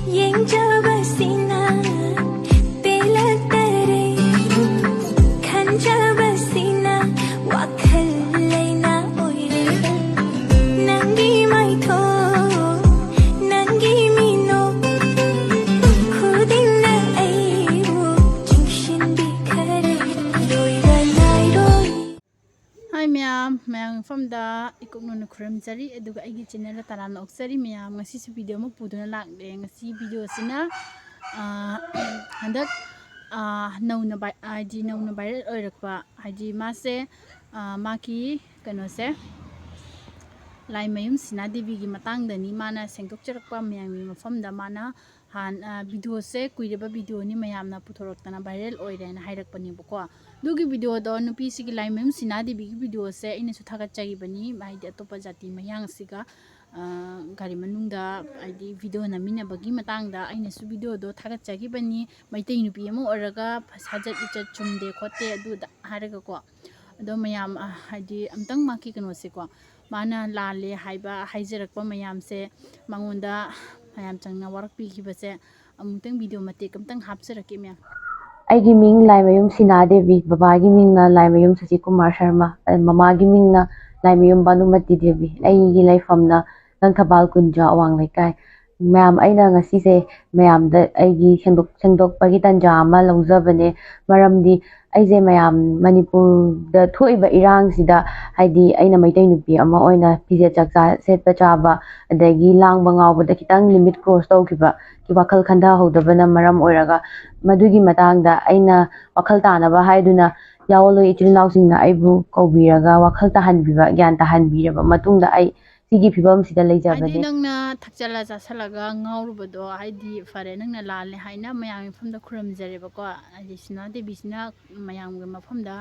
yengjaba sina pelakare khanjaba sina wakhal laina oire nangi maitho nangi mino khudinna aibu jingshin bikhare loira nairoi. Hi ma'am, mafamda ikukno khram jari aduga aigi channel taram oksari ma'am ngasi si video mo puduna lakde ngasi video sina handak nauna ID nauna viral oirakpa ID mase maki kano se laimayum sina devi gi matang dani mana sengdokchare mayam mi mafamda mana han video se kuireba video ni mayam na puthoroktana viral oire na hairakpani bako dugi video do nupi sigi laimayum sina devi gi video se ina su thagat chagi bani maidi atopa jati mayang siga gari manungda aidi video na mina bagi matang da aina su video do thagat chagi bani maitai nupi amo oraga sajat ichat chumde khote adu da haraga ko ado mayam aidi amtang maki kano se ko mana lale haiba haijarakpa mayam se mangonda mayam changna warakpi khibase amutang video mate kamtang hapsarake ma'am. Aigi ming laimayum sina devi babagi ming na laimayum Sasi Kumar Sharma mamagi ming na laimayum Banumati Devi aigi laifam na nang thabal kunja awang laikai mayam aina ngasi se mayam da aigi sengdok pagi tanja ama laujabane maramdi aije mayam Manipur da thoiba irang sida haidi aina maitai nupi ama oina pije chakcha setpa chaba adagi langba ngawba da kitang limit cross tawkiba ki wakal khanda hodabana maram oiraga madugi matangda aina wakal tanaba haiduna yawolo ichilnaw singna aibu kobiraga wakal tahanbiba gyan tahanbiraba matungda ai sigi phibam sida leijabane haidi nangna thakchala jasalaga ngawrubado haidi fare nangna lalle haina mayam mafamda khuramjare bako haidi sina devi sina mayam ga mafamda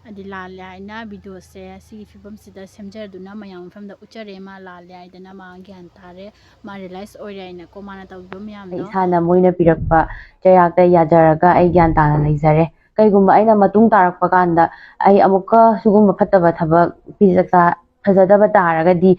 adi lalle haina video se sigi phibam sida semjarduna mayam mafamda uchare ma lalle haidana ma gyan tare ma realize oire aina ko mana tawdo mayam do isana moina pirakpa chayakta yajaraga ai gyan tana leijare kaigumba aina matung tarakpa kanda ai amukka sugumba phattaba thabak pijakta fazadaba taragadi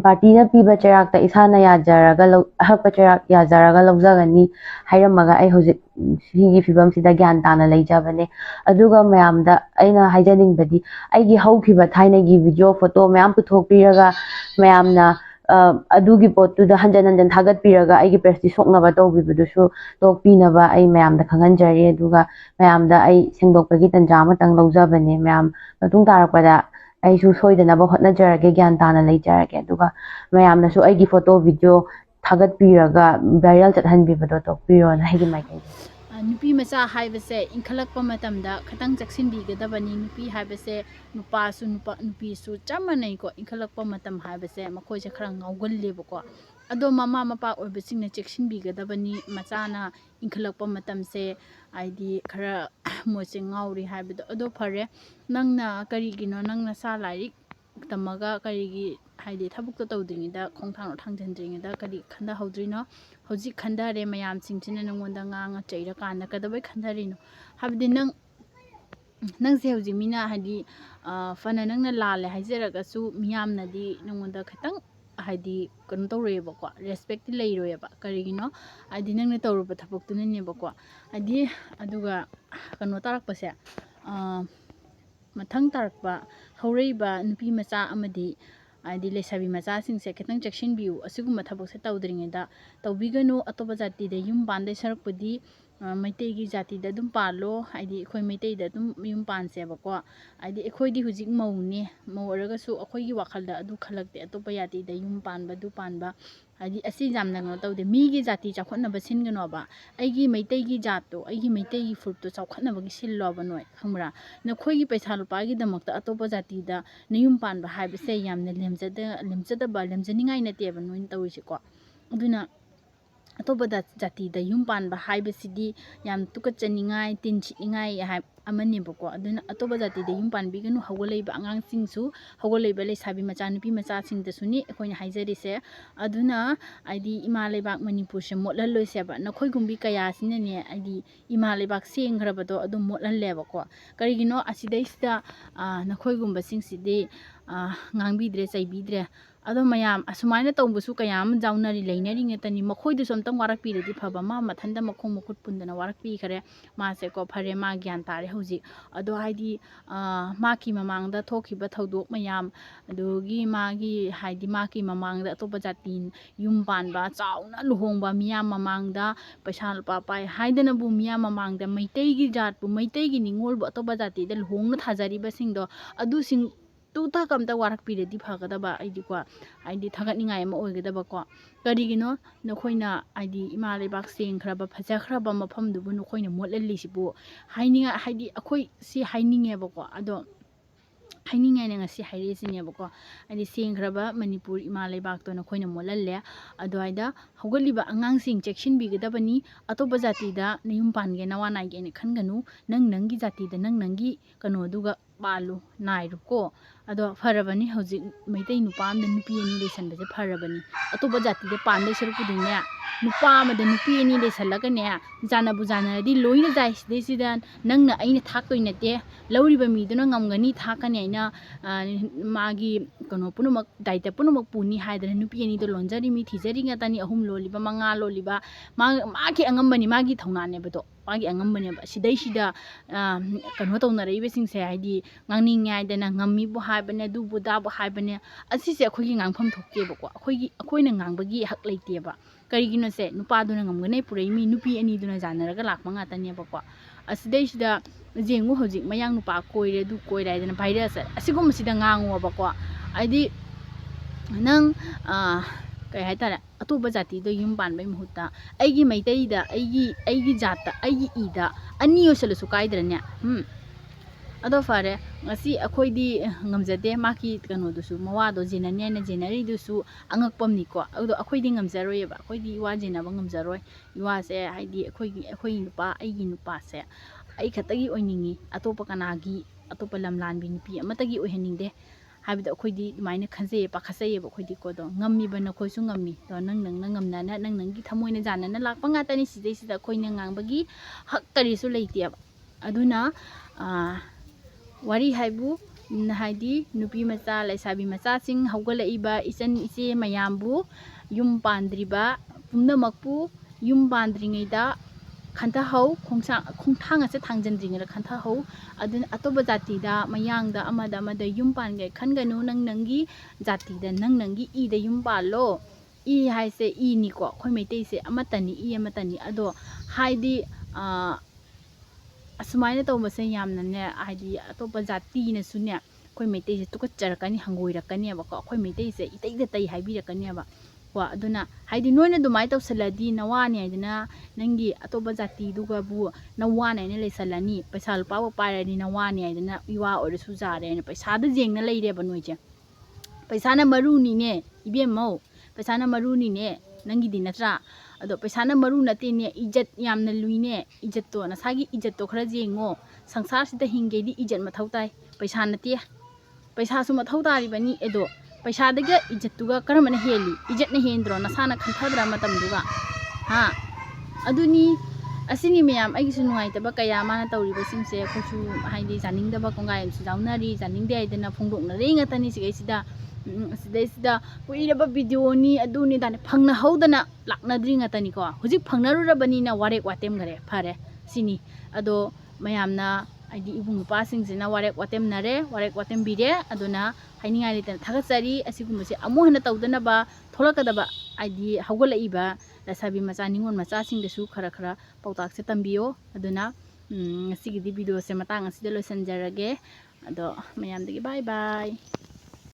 party na piba chayakta isana yajaraga hakpa chayak yajaraga laujagani hairamaga ai hojik sigi phibam sida gyan tana leijabane aduga mayamda aina haijaningbadi aigi haukiba thainagi video photo mayam puthokpiraga mayamna adugi potu da hanjan thagat piraga aigi presti soknaba tawbibudusu tokpinaba ai mayamda khanganjari aduga mayamda ai sengdokpagi tanja amatang laujabane mayam matung tarakpada aisu soidanaba hotnajarage gyan tana leijarage aduga mayamnasu aigi photo video thagat piraga viral chathanbibado tokpiro na haigi maikai nupi macha haibase inkhalakpa matamda khatang chaksinbigadabani nupi haibase nupasu nupisu chamanai ko inkhalakpa matam haibase makoi je khara ngaugalle ado mama mapa oibasingna cheksinbigadabani machana inkhalakpa matamse aidi khara moche ngauri haibado ado phare nangna karigino nangna sa lairik tamaga karigi haidi thabukta tawdringida khongthang thangjanjringida kari khanda hodrino hojik khandare mayam singchina nangonda nganga chaira kana kadabai khandarino habdi nang se hojik mina hadi fana nangna lale haijaraga su miyamna di nangonda khatang haidi kanu tawreba ko respect ti leiroyaba karigino adi nangna tawruba thabuktu neba ko adi aduga kanu tarakpase mathang tarakpa haureiba nupi macha amadi adi lesabi macha singse ketang cheksin biu asiguma thabok se tawdringeda tawbiganu atoba jati de yum pande sarakpudi maitai gi jati da dum palo adi khoi maitai da dum yum panse bako adi ekhoi di hujik mauni mawraga su akhoi gi wakhalda adu khalakte atoba yati da yum panba du panba adi asi jamna no tawde mi gi jati chakhotna ba singano ba aigi maitai gi jatto aigi maitai gi fruit to chakhotna ba gi sillo ba noi khamra na khoi gi paisa lupa gi damakta atoba jati da niyum panba haibase yamna lemjada ba lemjaningai na te ba noi tawisi ko aduna atoba jati da yum panba haibasidi yam tukatchaningai tinchiningai amani bako aduna atoba jati da yum panbiganu hawalaiba angang singsu hawalaiba lesabi macha nupi macha singda suni ekhoina haijarise aduna aidi imalaibak Manipur se motlaloi seba nakhoi gumbi kaya sinane aidi imalaibak sengrabado adu motlalle bako karigino asidaisda nakhoi gumba singsidi ngangbidre chaibidre ꯑꯗꯣ ꯃꯌꯥꯝ ꯑꯁꯨꯃꯥꯏꯅ ꯇꯧꯕꯁꯨ ꯀꯌꯥ ꯑꯃ ꯌꯥꯎꯅꯔꯤ ꯂꯩꯅꯔꯤ ꯉꯥꯛꯇꯅꯤ ꯃꯈꯣꯏꯗꯁꯨ ꯑꯝꯇꯪ ꯋꯥꯔꯛꯄꯤꯔꯗꯤ ꯐꯕ ꯃꯥ ꯃꯊꯟꯇ ꯃꯈꯣꯡ ꯃꯈꯨꯠ ꯄꯨꯟꯗꯅ ꯋꯥꯔꯛꯄꯤꯈ꯭ꯔꯦ ꯃꯥꯁꯦꯀꯣ ꯐꯔꯦ ꯃꯥ ꯒ꯭ꯌꯥꯟ ꯇꯥꯔꯦ ꯍꯧꯖꯤꯛ ꯑꯗꯣ ꯍꯥꯏꯗꯤ ꯃꯥꯒꯤ ꯃꯃꯥꯡꯗ ꯊꯣꯛꯈꯤꯕ ꯊꯧꯗꯣꯛ ꯃꯌꯥꯝ ꯑꯗꯨꯒꯤ ꯃꯥꯒꯤ ꯍꯥꯏꯗꯤ ꯃꯥꯒꯤ ꯃꯃꯥꯡꯗ ꯑꯇꯣꯞꯄ ꯖꯥꯇꯤ ꯌꯨꯝ ꯄꯥꯟꯕ ꯆꯥꯎꯅ ꯂꯨꯍꯣꯡꯕ ꯃꯤꯌꯥꯝ ꯃꯃꯥꯡꯗ ꯄꯩꯁꯥ ꯂꯨꯄꯥ ꯄꯥꯏ ꯍꯥꯏꯗꯅꯕꯨ ꯃꯤꯌꯥꯝ ꯃꯃꯥꯡꯗ ꯃꯩꯇꯩꯒꯤ ꯖꯥꯠꯄꯨ ꯃꯩꯇꯩꯒꯤ ꯅꯤꯡꯉꯣꯜꯕꯨ ꯑꯇꯣꯞꯄ ꯖꯥꯇꯤꯗ ꯂꯨꯍꯣꯡꯅ ꯊꯥꯖꯔꯤꯕꯁꯤꯡꯗꯣ ꯑꯗꯨꯁꯤꯡ ꯇꯨꯊꯛ ꯑꯝꯇ ꯋꯥꯔꯛꯄꯤꯔꯗꯤ ꯐꯒꯗꯕ ꯑꯩꯗꯤꯀꯣ ꯍꯥꯏꯗꯤ ꯊꯥꯒꯠꯅꯤꯡꯉꯥꯏ ꯑꯃ ꯑꯣꯏꯒꯗꯕꯀꯣ ꯀꯔꯤꯒꯤꯅꯣ ꯅꯈꯣꯏꯅ ꯍꯥꯏꯗꯤ ꯏꯃꯥ ꯂꯩꯕꯥꯛ ꯁꯦꯡꯈ꯭ꯔꯕ ꯐꯖꯈ꯭ꯔꯕ ꯃꯐꯝꯗꯨꯕꯨ ꯅꯈꯣꯏꯅ ꯃꯣꯠꯍꯜꯂꯤꯁꯤꯕꯨ ꯍꯥꯏꯅꯤꯡꯉꯥꯏ ꯍꯥꯏꯗꯤ ꯑꯩꯈꯣꯏ ꯁꯤ ꯍꯥꯏꯅꯤꯡꯉꯦꯕꯀꯣ ꯑꯗꯣ ꯍꯥꯏꯅꯤꯡꯉꯥꯏꯅ ꯉꯁꯤ ꯍꯥꯏꯔꯛꯏꯁꯤꯅꯦꯕꯀꯣ ꯍꯥꯏꯗꯤ ꯁꯦꯡꯈ꯭ꯔꯕ ꯃꯅꯤꯄꯨꯔ ꯏꯃꯥ ꯂꯩꯕꯥꯛꯇꯣ ꯅꯈꯣꯏꯅ ꯃꯣꯠꯍꯜꯂꯦ ꯑꯗꯨꯋꯥꯏꯗ ꯍꯧꯒꯠꯂꯤꯕ ꯑꯉꯥꯡꯁꯤꯡ ꯆꯦꯛꯁꯤꯟꯕꯤꯒꯗꯕꯅꯤ ꯑꯇꯣꯞꯄ ꯖꯥꯇꯤꯗ ꯅꯌꯨꯝ ꯄꯥꯟꯒꯦ ꯅꯋꯥ ꯅꯥꯏꯒꯦꯅ ꯈꯟꯒꯅꯨ ꯅꯪꯒꯤ ꯖꯥꯇꯤꯗ ꯅꯪꯒꯤ ꯀꯩꯅꯣꯗꯨꯒ ꯄꯥꯜꯂꯨ ꯅꯥꯏꯔꯨꯀꯣ ꯑꯗꯣ ꯐꯔꯕꯅꯤ ꯍꯧꯖꯤꯛ ꯃꯩꯇꯩ ꯅꯨꯄꯥ ꯑꯃꯗ ꯅꯨꯄꯤ 2 ꯂꯩꯁꯟꯕꯁꯦ ꯐꯔꯕꯅꯤ ꯑꯇꯣꯞꯄ ꯖꯥꯇꯤꯗ ꯄꯥꯟꯗꯩ ꯁꯔꯨꯛꯄꯨꯗꯤꯅꯦ ꯅꯨꯄꯥ ꯑꯃꯗ ꯅꯨꯄꯤ 2 ꯂꯩꯁꯜꯂꯒꯅꯦ ꯖꯥꯅꯕꯨ ꯖꯥꯅꯔꯗꯤ ꯂꯣꯏꯅ ꯖꯥꯏ ꯁꯤꯗꯩꯁꯤꯗ ꯅꯪꯅ ꯑꯩꯅ ꯊꯥꯛꯇꯣꯏ ꯅꯠꯇꯦ ꯂꯧꯔꯤꯕ ꯃꯤꯗꯨꯅ ꯉꯝꯒꯅꯤ ꯊꯥꯛꯀꯅꯤ ꯑꯩꯅ ꯃꯥꯒꯤ ꯀꯩꯅꯣ ꯄꯨꯝꯅꯃꯛ ꯗꯥꯏꯇ ꯄꯨꯝꯅꯃꯛ ꯄꯨꯅꯤ ꯍꯥꯏꯗꯅ ꯅꯨꯄꯤ 2ꯗꯣ ꯂꯣꯟꯖꯔꯤ ꯃꯤ ꯊꯤꯖꯔꯤ ꯉꯥꯛꯇꯅꯤ 3 ꯂꯣꯜꯂꯤꯕ 5 ꯂꯣꯜꯂꯤꯕ ꯃꯥꯒꯤ ꯑꯉꯝꯕꯅꯤ ꯃꯥꯒꯤ ꯊꯧꯅꯥꯅꯦꯕꯗꯣ ꯃꯥꯒꯤ ꯑꯉꯝꯕꯅꯦꯕ ꯁꯤꯗꯩꯁꯤꯗ ꯀꯩꯅꯣ ꯇꯧꯅꯔꯛꯏꯕꯁꯤꯡꯁꯦ ꯍꯥꯏꯗꯤ ꯉꯥꯡꯅꯤꯡꯉꯦ ꯍꯥꯏꯗꯅ ꯉꯝꯃꯤꯕꯨ ꯍꯥꯏꯕꯅꯦ ꯑꯗꯨꯕꯨ ꯗꯥꯕꯨ ꯍꯥꯏꯕꯅꯦ ꯑꯁꯤꯁꯦ ꯑꯩꯈꯣꯏꯒꯤ ꯉꯥꯡꯐꯝ ꯊꯣꯛꯇꯦꯕꯀꯣ ꯑꯩꯈꯣꯏꯅ ꯉꯥꯡꯕꯒꯤ ꯍꯛ ꯂꯩꯇꯦꯕ ꯀꯔꯤꯒꯤꯅꯣꯁꯦ ꯅꯨꯄꯥꯗꯨꯅ ꯉꯝꯒꯅꯤ ꯄꯨꯔꯛꯏ ꯅꯨꯄꯤ 2ꯗꯨꯅ ꯖꯥꯟꯅꯔꯒ ꯂꯥꯛꯄ ꯉꯥꯛꯇꯅꯦꯕꯀꯣ ꯑꯁꯤꯗꯩꯁꯤꯗ ꯌꯦꯡꯉꯨ ꯍꯧꯖꯤꯛ ꯃꯌꯥꯡ ꯅꯨꯄꯥ ꯀꯣꯏꯔꯦ ꯑꯗꯨ ꯀꯣꯏꯔꯦ ꯍꯥꯏꯗꯅ ꯚꯥꯏꯔꯁ ꯑꯁꯤꯒꯨꯝꯕꯁꯤꯗ ꯉꯥꯡꯉꯣꯕꯀꯣ ꯍꯥꯏꯗꯤ ꯅꯪ ꯀꯩ ꯍꯥꯏꯇꯥꯔꯦ ꯑꯇꯣꯞꯄ ꯖꯥꯇꯤꯗ ꯌꯨꯝ ꯄꯥꯟꯕꯩ ꯃꯍꯨꯠꯇ ꯑꯩꯒꯤ ꯃꯩꯇꯩꯗ ꯑꯩꯒꯤ ꯖꯥꯠꯇ ꯑꯩꯒꯤ ꯏꯗ 2 ꯑꯣꯏꯁꯜꯂꯁꯨ ꯀꯥꯏꯗ꯭ꯔꯅꯦ ꯑꯗꯣ ꯐꯔꯦ ꯉꯁꯤ ꯑꯩꯈꯣꯏꯗꯤ ꯉꯝꯖꯗꯦ ꯃꯥꯒꯤ ꯀꯩꯅꯣꯗꯨꯁꯨ ꯃꯋꯥꯗꯣ ꯖꯦꯅꯅꯤ ꯍꯥꯏꯅ ꯖꯦꯅꯔꯤꯗꯨꯁꯨ ꯑꯉꯛꯄꯝꯅꯤꯀꯣ ꯑꯗꯣ ꯑꯩꯈꯣꯏꯗꯤ ꯉꯝꯖꯔꯣꯏꯑꯕ ꯑꯩꯈꯣꯏꯗꯤ ꯏꯋꯥ ꯖꯦꯅꯕ ꯉꯝꯖꯔꯣꯏ ꯏꯋꯥꯁꯦ ꯍꯥꯏꯗꯤ ꯑꯩꯈꯣꯏꯒꯤ ꯅꯨꯄꯥ ꯑꯩꯒꯤ ꯅꯨꯄꯥꯁꯦ ꯑꯩ ꯈꯛꯇꯒꯤ ꯑꯣꯏꯅꯤꯡꯉꯤ ꯑꯇꯣꯞꯄ ꯂꯝꯂꯥꯟꯕꯤ ꯅꯨꯄꯤ ꯑꯃꯠꯇꯒꯤ ꯑꯣꯏꯍꯟꯅꯤꯡꯗꯦ ꯍꯥꯏꯕꯗꯣ ꯑꯩꯈꯣꯏꯗꯤ ꯑꯗꯨꯃꯥꯏꯅ ꯈꯟꯖꯩꯌꯦ ꯄꯥꯈꯠꯆꯩꯌꯦꯕ ꯑꯩꯈꯣꯏꯗꯤꯀꯣ ꯑꯗꯣ ꯉꯝꯃꯤꯕ ꯅꯈꯣꯏꯁꯨ ꯉꯝꯃꯤ ꯑꯗꯣ ꯅꯪꯅ ꯉꯝꯅꯅ ꯅꯪꯒꯤ ꯊꯃꯣꯏꯅ ꯖꯥꯟꯅꯅ ꯂꯥꯛꯄ ꯉꯥꯛꯇꯅꯤ ꯁꯤꯗꯩꯁꯤꯗ ꯑꯩꯈꯣꯏꯅ ꯉꯥꯡꯕꯒꯤ ꯍꯛ ꯀꯔꯤꯁꯨ ꯂꯩꯇꯦꯕ ꯑꯗꯨꯅ ꯋꯥꯔꯤ ꯍꯥꯏꯕꯨ ꯍꯥꯏꯗꯤ ꯅꯨꯄꯤ ꯃꯆꯥ ꯂꯩꯁꯥꯕꯤ ꯃꯆꯥꯁꯤꯡ ꯍꯧꯒꯠꯂꯛꯏꯕ ꯏꯆꯟ ꯏꯆꯦ ꯃꯌꯥꯝꯕꯨ ꯌꯨꯝ ꯄꯥꯟꯗ꯭ꯔꯤꯕ ꯄꯨꯝꯅꯃꯛꯄꯨ ꯌꯨꯝ ꯄꯥꯟꯗ꯭ꯔꯤꯉꯩꯗ ꯈꯟꯊꯍꯧ ꯈꯣꯡꯊꯥꯡ ꯑꯁꯦ ꯊꯥꯡꯖꯤꯟꯗ꯭ꯔꯤꯉꯩꯗ ꯈꯟꯊꯍꯧ ꯑꯗꯨꯅ ꯑꯇꯣꯞꯄ ꯖꯥꯇꯤꯗ ꯃꯌꯥꯡꯗ ꯑꯃꯗ ꯌꯨꯝ ꯄꯥꯟꯒꯦ ꯈꯟꯒꯅꯨ ꯅꯪꯒꯤ ꯖꯥꯇꯤꯗ ꯅꯪꯒꯤ ꯏꯗ ꯌꯨꯝ ꯄꯥꯜꯂꯣ ꯏ ꯍꯥꯏꯁꯦ ꯏꯅꯤꯀꯣ ꯑꯩꯈꯣꯏ ꯃꯩꯇꯩꯁꯦ ꯑꯃꯠꯇꯅꯤ ꯏ ꯑꯃꯠꯇꯅꯤ ꯑꯗꯣ ꯍꯥꯏꯗꯤ ꯑꯁꯨꯃꯥꯏꯅ ꯇꯧꯕꯁꯦ ꯌꯥꯝꯅꯅꯦ ꯍꯥꯏꯗꯤ ꯑꯇꯣꯞꯄ ꯖꯥꯇꯤꯅꯁꯨꯅꯦ ꯑꯩꯈꯣꯏ ꯃꯩꯇꯩꯁꯦ ꯇꯨꯀꯠꯆꯔꯛꯀꯅꯤ ꯍꯪꯒꯣꯏꯔꯛꯀꯅꯦꯕꯀꯣ ꯑꯩꯈꯣꯏ ꯃꯩꯇꯩꯁꯦ ꯏꯇꯩꯗ ꯇꯩ ꯍꯥꯏꯕꯤꯔꯛꯀꯅꯦꯕ ꯀꯣ ꯑꯗꯨꯅ ꯍꯥꯏꯗꯤ ꯅꯣꯏꯅ ꯑꯗꯨꯃꯥꯏꯅ ꯇꯧꯁꯜꯂꯗꯤ ꯅꯋꯥꯅꯤ ꯍꯥꯏꯗꯅ ꯅꯪꯒꯤ ꯑꯇꯣꯞꯄ ꯖꯥꯇꯤꯗꯨꯒꯕꯨ ꯅꯋꯥꯅꯤ ꯍꯥꯏꯅ ꯂꯩꯁꯜꯂꯅꯤ ꯄꯩꯁꯥ ꯂꯨꯄꯥꯕꯨ ꯄꯥꯏꯔꯗꯤ ꯅꯋꯥꯅꯤ ꯍꯥꯏꯗꯅ ꯏꯋꯥ ꯑꯣꯏꯔꯁꯨ ꯖꯥꯔꯦ ꯍꯥꯏꯅ ꯄꯩꯁꯥꯗ ꯌꯦꯡꯅ ꯂꯩꯔꯦꯕ ꯅꯣꯏꯁꯦ ꯄꯩꯁꯥꯅ ꯃꯔꯨꯅꯤꯅꯦ ꯏꯕꯦꯝꯃꯧ ꯄꯩꯁꯥꯅ ꯃꯔꯨꯅꯤꯅꯦ ꯅꯪꯒꯤꯗꯤ ꯅꯠꯇ꯭ꯔꯥ ꯑꯗꯣ ꯄꯩꯁꯥꯅ ꯃꯔꯨ ꯅꯠꯇꯦꯅꯦ ꯏꯖꯠ ꯌꯥꯝꯅ ꯂꯨꯏꯅꯦ ꯏꯖꯠꯇꯣ ꯅꯁꯥꯒꯤ ꯏꯖꯠꯇꯣ ꯈꯔ ꯌꯦꯡꯉꯣ ꯁꯪꯁꯥꯔꯁꯤꯗ ꯍꯤꯡꯒꯦꯗꯤ ꯏꯖꯠ ꯃꯊꯧ ꯇꯥꯏ ꯄꯩꯁꯥ ꯅꯠꯇꯦ ꯄꯩꯁꯥꯁꯨ ꯃꯊꯧ ꯇꯥꯔꯤꯕꯅꯤ ꯑꯗꯣ ꯄꯩꯁꯥꯗꯒ ꯏꯖꯠꯇꯨꯒ ꯀꯔꯝꯕꯅ ꯍꯦꯜꯂꯤ ꯏꯖꯠꯅ ꯍꯦꯟꯗ꯭ꯔꯣ ꯅꯁꯥꯅ ꯈꯟꯊꯗ꯭ꯔ ꯃꯇꯝꯗꯨꯒ ꯑꯗꯨꯅꯤ ꯑꯁꯤꯅꯤ ꯃꯌꯥꯝ ꯑꯩꯒꯤꯁꯨ ꯅꯨꯡꯉꯥꯏꯇꯕ ꯀꯌꯥ ꯃꯥꯅ ꯇꯧꯔꯤꯕꯁꯤꯡꯁꯦ ꯑꯩꯈꯣꯏꯁꯨ ꯍꯥꯏꯗꯤ ꯌꯥꯅꯤꯡꯗꯕ ꯀꯣꯡꯒꯥꯏ ꯑꯃꯁꯨ ꯌꯥꯎꯅꯔꯤ ꯌꯥꯅꯤꯡꯗꯦ ꯍꯥꯏꯗꯅ ꯐꯣꯡꯗꯣꯛꯅꯔꯤ ꯉꯥꯛꯇꯅꯤ ꯁꯤꯗꯩꯁꯤꯗ ꯀꯨꯏꯔꯕ ꯚꯤꯗꯤꯑꯣꯅꯤ ꯑꯗꯨꯅꯤ ꯗꯥꯅꯤ ꯐꯪꯅꯍꯧꯗꯅ ꯂꯥꯛꯅꯗ꯭ꯔꯤ ꯉꯥꯛꯇꯅꯤꯀꯣ ꯍꯧꯖꯤꯛ ꯐꯪꯅꯔꯨꯔꯕꯅꯤꯅ ꯋꯥꯔꯦꯛ ꯋꯥꯇꯦꯝꯈꯔꯦ ꯐꯔꯦ ꯁꯤꯅꯤ ꯑꯗꯣ ꯃꯌꯥꯝꯅ ꯍꯥꯏꯗꯤ ꯏꯕꯨꯡ ꯅꯨꯄꯥꯁꯤꯡꯁꯤꯅ ꯋꯥꯔꯦꯛ ꯋꯥꯇꯦꯝꯕꯤꯔꯦ ꯑꯗꯨꯅ ꯍꯥꯏꯅꯤꯡꯉꯥꯏ ꯂꯩꯇꯅ ꯊꯥꯒꯠꯆꯔꯤ ꯑꯁꯤꯒꯨꯝꯕꯁꯦ ꯑꯃꯨꯛ ꯍꯟꯅ ꯇꯧꯗꯅꯕ ꯊꯣꯛꯂꯛꯀꯗꯕ ꯍꯥꯏꯗꯤ ꯍꯧꯒꯠꯂꯛꯏꯕ ꯂꯩꯁꯥꯕꯤ ꯃꯆꯥ ꯅꯤꯉꯣꯜ ꯃꯆꯥꯁꯤꯡꯗꯁꯨ ꯈꯔ ꯄꯥꯎꯇꯥꯛꯁꯦ ꯇꯝꯕꯤꯌꯣ ꯑꯗꯨꯅ ꯉꯁꯤꯒꯤꯗꯤ ꯚꯤꯗꯤꯑꯣꯁꯦ ꯃꯇꯥꯡ ꯑꯁꯤꯗ ꯂꯣꯏꯁꯤꯟꯖꯔꯒꯦ ꯑꯗꯣ ꯃꯌꯥꯝꯗꯒꯤ ꯕꯥꯏ ꯕꯥꯏ